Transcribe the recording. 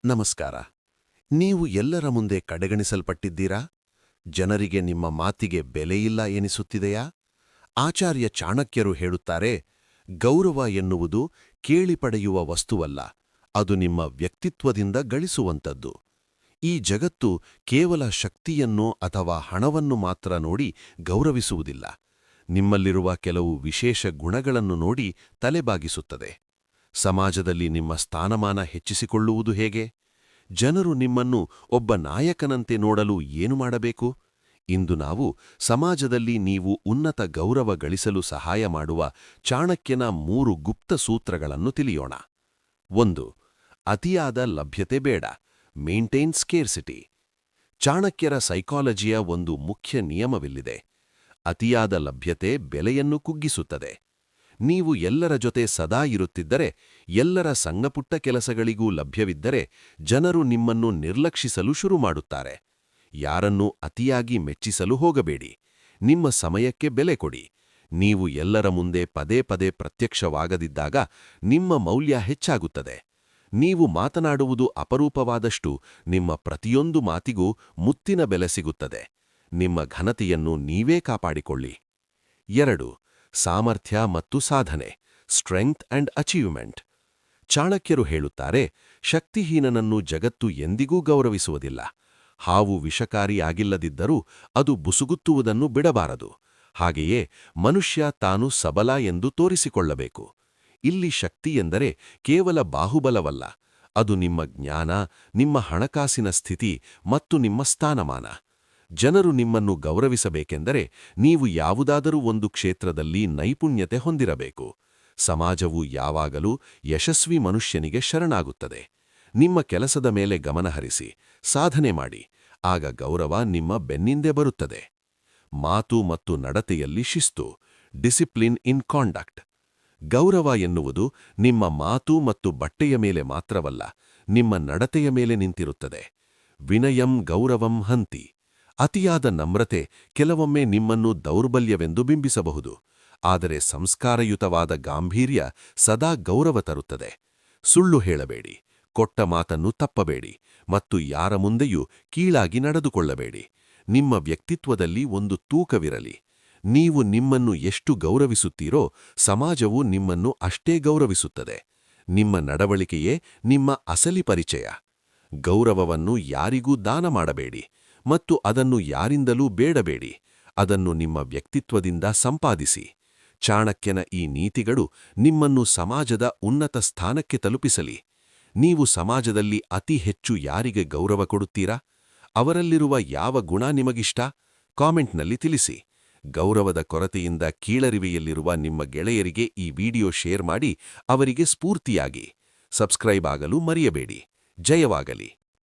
ನಮಸ್ಕಾರ. ನೀವು ಎಲ್ಲರ ಮುಂದೆ ಕಡೆಗಣಿಸಲ್ಪಟ್ಟಿದ್ದೀರಾ? ಜನರಿಗೆ ನಿಮ್ಮ ಮಾತಿಗೆ ಬೆಲೆಯಿಲ್ಲ ಎನಿಸುತ್ತಿದೆಯಾ? ಆಚಾರ್ಯ ಚಾಣಕ್ಯರು ಹೇಳುತ್ತಾರೆ, ಗೌರವ ಎನ್ನುವುದು ಕೇಳಿ ಪಡೆಯುವ ವಸ್ತುವಲ್ಲ, ಅದು ನಿಮ್ಮ ವ್ಯಕ್ತಿತ್ವದಿಂದ ಗಳಿಸುವಂಥದ್ದು. ಈ ಜಗತ್ತು ಕೇವಲ ಶಕ್ತಿಯನ್ನು ಅಥವಾ ಹಣವನ್ನು ಮಾತ್ರ ನೋಡಿ ಗೌರವಿಸುವುದಿಲ್ಲ. ನಿಮ್ಮಲ್ಲಿರುವ ಕೆಲವು ವಿಶೇಷ ಗುಣಗಳನ್ನು ನೋಡಿ ತಲೆಬಾಗಿಸುತ್ತದೆ. ಸಮಾಜದಲ್ಲಿ ನಿಮ್ಮ ಸ್ಥಾನಮಾನ ಹೆಚ್ಚಿಸಿಕೊಳ್ಳುವುದು ಹೇಗೆ? ಜನರು ನಿಮ್ಮನ್ನು ಒಬ್ಬ ನಾಯಕನಂತೆ ನೋಡಲು ಏನು ಮಾಡಬೇಕು? ಇಂದು ನಾವು ಸಮಾಜದಲ್ಲಿ ನೀವು ಉನ್ನತ ಗೌರವ ಗಳಿಸಲು ಸಹಾಯ ಮಾಡುವ ಚಾಣಕ್ಯನ 3 ಗುಪ್ತ ಸೂತ್ರಗಳನ್ನು ತಿಳಿಯೋಣ. 1. ಅತಿಯಾದ ಲಭ್ಯತೆ ಬೇಡ. Maintain scarcity. ಚಾಣಕ್ಯರ ಸೈಕಾಲಜಿಯ ಒಂದು ಮುಖ್ಯ ನಿಯಮವಿಲ್ಲಿದೆ. ಅತಿಯಾದ ಲಭ್ಯತೆ ಬೆಲೆಯನ್ನು ಕುಗ್ಗಿಸುತ್ತದೆ. ನೀವು ಎಲ್ಲರ ಜೊತೆ ಸದಾ ಇರುತ್ತಿದ್ದರೆ, ಎಲ್ಲರ ಸಣ್ಣಪುಟ್ಟ ಕೆಲಸಗಳಿಗೂ ಲಭ್ಯವಿದ್ದರೆ, ಜನರು ನಿಮ್ಮನ್ನು ನಿರ್ಲಕ್ಷಿಸಲು ಶುರು ಮಾಡುತ್ತಾರೆ. ಯಾರನ್ನೂ ಅತಿಯಾಗಿ ಮೆಚ್ಚಿಸಲು ಹೋಗಬೇಡಿ. ನಿಮ್ಮ ಸಮಯಕ್ಕೆ ಬೆಲೆ ಕೊಡಿ. ನೀವು ಎಲ್ಲರ ಮುಂದೆ ಪದೇ ಪದೇ ಪ್ರತ್ಯಕ್ಷವಾಗದಿದ್ದಾಗ ನಿಮ್ಮ ಮೌಲ್ಯ ಹೆಚ್ಚಾಗುತ್ತದೆ. ನೀವು ಮಾತನಾಡುವುದು ಅಪರೂಪವಾದಷ್ಟು ನಿಮ್ಮ ಪ್ರತಿಯೊಂದು ಮಾತಿಗೂ ಮುತ್ತಿನ ಬೆಲೆ ಸಿಗುತ್ತದೆ. ನಿಮ್ಮ ಘನತೆಯನ್ನು ನೀವೇ ಕಾಪಾಡಿಕೊಳ್ಳಿ. 2. ಸಾಮರ್ಥ್ಯ ಮತ್ತು ಸಾಧನೆ. Strength and achievement. ಚಾಣಕ್ಯರು ಹೇಳುತ್ತಾರೆ, ಶಕ್ತಿಹೀನನನ್ನು ಜಗತ್ತು ಎಂದಿಗೂ ಗೌರವಿಸುವುದಿಲ್ಲ. ಹಾವು ವಿಷಕಾರಿಯಾಗಿಲ್ಲದಿದ್ದರೂ ಅದು ಬುಸುಗುತ್ತುವುದನ್ನು ಬಿಡಬಾರದು. ಹಾಗೆಯೇ ಮನುಷ್ಯ ತಾನು ಸಬಲ ಎಂದು ತೋರಿಸಿಕೊಳ್ಳಬೇಕು. ಇಲ್ಲಿ ಶಕ್ತಿ ಎಂದರೆ ಕೇವಲ ಬಾಹುಬಲವಲ್ಲ, ಅದು ನಿಮ್ಮ ಜ್ಞಾನ, ನಿಮ್ಮ ಹಣಕಾಸಿನ ಸ್ಥಿತಿ ಮತ್ತು ನಿಮ್ಮ ಸ್ಥಾನಮಾನ. ಜನರು ನಿಮ್ಮನ್ನು ಗೌರವಿಸಬೇಕೆಂದರೆ ನೀವು ಯಾವುದಾದರೂ ಒಂದು ಕ್ಷೇತ್ರದಲ್ಲಿ ನೈಪುಣ್ಯತೆ ಹೊಂದಿರಬೇಕು. ಸಮಾಜವು ಯಾವಾಗಲೂ ಯಶಸ್ವಿ ಮನುಷ್ಯನಿಗೆ ಶರಣಾಗುತ್ತದೆ. ನಿಮ್ಮ ಕೆಲಸದ ಮೇಲೆ ಗಮನಹರಿಸಿ, ಸಾಧನೆ ಮಾಡಿ. ಆಗ ಗೌರವ ನಿಮ್ಮ ಬೆನ್ನಿಂದೆ ಬರುತ್ತದೆ. ಮಾತು ಮತ್ತು ನಡತೆಯಲ್ಲಿ ಶಿಸ್ತು. ಡಿಸಿಪ್ಲಿನ್ ಇನ್ ಕಾಂಡಕ್ಟ್. ಗೌರವ ಎನ್ನುವುದು ನಿಮ್ಮ ಮಾತು ಮತ್ತು ಬಟ್ಟೆಯ ಮೇಲೆ ಮಾತ್ರವಲ್ಲ, ನಿಮ್ಮ ನಡತೆಯ ಮೇಲೆ ನಿಂತಿರುತ್ತದೆ. ವಿನಯಂ ಗೌರವಂ ಹಂತಿ. ಅತಿಯಾದ ನಮ್ರತೆ ಕೆಲವೊಮ್ಮೆ ನಿಮ್ಮನ್ನು ದೌರ್ಬಲ್ಯವೆಂದು ಬಿಂಬಿಸಬಹುದು, ಆದರೆ ಸಂಸ್ಕಾರಯುತವಾದ ಗಾಂಭೀರ್ಯ ಸದಾ ಗೌರವ ತರುತ್ತದೆ. ಸುಳ್ಳು ಹೇಳಬೇಡಿ, ಕೊಟ್ಟ ಮಾತನ್ನು ತಪ್ಪಬೇಡಿ ಮತ್ತು ಯಾರ ಮುಂದೆಯೂ ಕೀಳಾಗಿ ನಡೆದುಕೊಳ್ಳಬೇಡಿ. ನಿಮ್ಮ ವ್ಯಕ್ತಿತ್ವದಲ್ಲಿ ಒಂದು ತೂಕವಿರಲಿ. ನೀವು ನಿಮ್ಮನ್ನು ಎಷ್ಟು ಗೌರವಿಸುತ್ತೀರೋ, ಸಮಾಜವು ನಿಮ್ಮನ್ನು ಅಷ್ಟೇ ಗೌರವಿಸುತ್ತದೆ. ನಿಮ್ಮ ನಡವಳಿಕೆಯೇ ನಿಮ್ಮ ಅಸಲಿ ಪರಿಚಯ. ಗೌರವವನ್ನು ಯಾರಿಗೂ ದಾನ ಮಾಡಬೇಡಿ ಮತ್ತು ಅದನ್ನು ಯಾರಿಂದಲೂ ಬೇಡಬೇಡಿ. ಅದನ್ನು ನಿಮ್ಮ ವ್ಯಕ್ತಿತ್ವದಿಂದ ಸಂಪಾದಿಸಿ. ಚಾಣಕ್ಯನ ಈ ನೀತಿಗಳು ನಿಮ್ಮನ್ನು ಸಮಾಜದ ಉನ್ನತ ಸ್ಥಾನಕ್ಕೆ ತಲುಪಿಸಲಿ. ನೀವು ಸಮಾಜದಲ್ಲಿ ಅತಿ ಹೆಚ್ಚು ಯಾರಿಗೆ ಗೌರವ ಕೊಡುತ್ತೀರಾ? ಅವರಲ್ಲಿರುವ ಯಾವ ಗುಣ ನಿಮಗಿಷ್ಟ? ಕಾಮೆಂಟ್ನಲ್ಲಿ ತಿಳಿಸಿ. ಗೌರವದ ಕೊರತೆಯಿಂದ ಕೀಳರಿವೆಯಲ್ಲಿರುವ ನಿಮ್ಮ ಗೆಳೆಯರಿಗೆ ಈ ವಿಡಿಯೋ ಶೇರ್ ಮಾಡಿ ಅವರಿಗೆ ಸ್ಫೂರ್ತಿಯಾಗಿ. ಸಬ್ಸ್ಕ್ರೈಬ್ ಆಗಲು ಮರೆಯಬೇಡಿ. ಜಯವಾಗಲಿ.